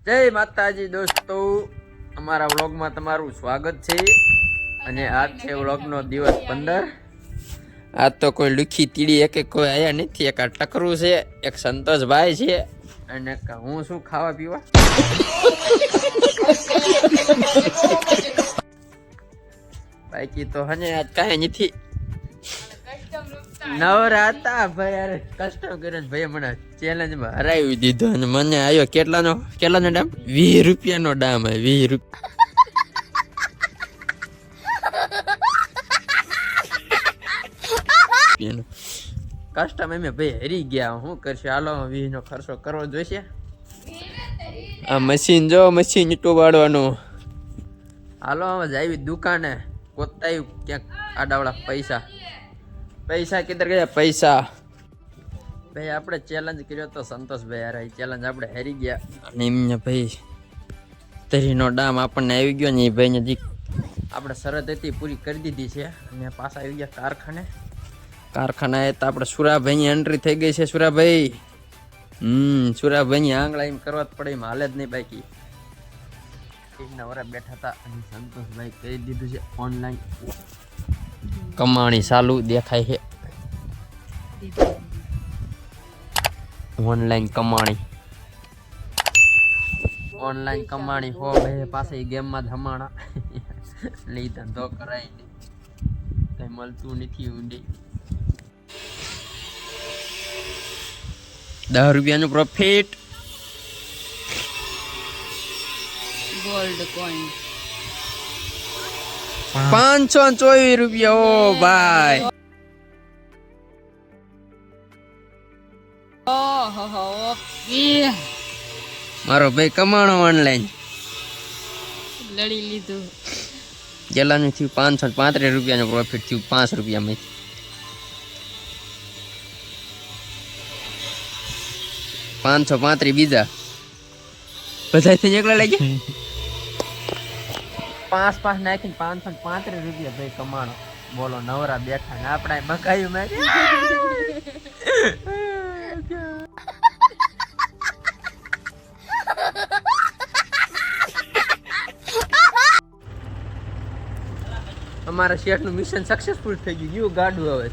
જય માતાજી દોસ્તો, અમારા વ્લોગમાં તમારું સ્વાગત છે. અને આજ છે વ્લોગનો દિવસ 15. આજ તો કોઈ લુખી તીડી એક કોઈ આયા નથી. એક આ ટકરું છે, એક સંતોષભાઈ છે, અને હું શું ખાવા પીવા. બાકી તો હને આજ કાંઈ નથી. નવરાતા ભાઈ, અરે કસ્ટમ કરીને ભાઈ મને ચેલેન્જમાં હરાવી દીધો. અને મને આવ્યો કેટલાનો ડામ? 20 રૂપિયાનો ડામ આવ્યો. 20 રૂપિયાનો કસ્ટમ એમ ભાઈ હરી ગયા. શું કરશે? હાલો 20 નો ખર્ચો કરવો જોઈશે. આ મશીન જો, મશીન ઈટું વાળવાનું. હાલો આમાં આવી દુકાને ગોતાય ક્યાંક આડાવડા પૈસા કિધર ગયા? પૈસા ભાઈ આપણે ચેલેન્જ કર્યો તો સંતોષભાઈ યાર, ચેલેન્જ આપણે હારી ગયા. અને એમને ભાઈ 30 નો ડામ આપણને આવી ગયો ને. એ ભાઈને જે આપણે શરત હતી પૂરી કરી દીધી છે. અને પાછા આવી ગયા કારખાના તો આપણે સુરાભાઈની એન્ટ્રી થઈ ગઈ છે. સુરાભાઈ સુરાભાઈની આંગળા એમ કરવા જ પડે, એમ હાલે જ નહીં. બાકી એમના વરા બેઠા હતા અને સંતોષભાઈ કહી દીધું છે ઓનલાઈન કમાણી ચાલુ દેખાય છે. ઓનલાઈન કમાણી હો ભાઈ. પાસે ગેમમાં જ હમાણા લઈ ધંધો કરાય નહીં, કઈ મળતું નથી. ઊંડી 10 રૂપિયાનું પ્રોફિટ. ગોલ્ડ કોઈન 524 રૂપિયા. ઓ ભાઈ, મારો ભાઈ કમાણો ઓનલાઈન લડી લીધું. ગેલાનું થયું 535 રૂપિયાનું પ્રોફિટ થયું 5 રૂપિયામાં. 535 બીજા બધા થઈ એકલા લઈ ગયા. 5 નાખીને 535 રૂપિયા ભાઈ કમાણો. બોલો, નવરા બેઠા ને આપણે મકાયું મેં. અમારા શેઠ નું મિશન સક્સેસફુલ થઈ ગયું. ગાડું હવે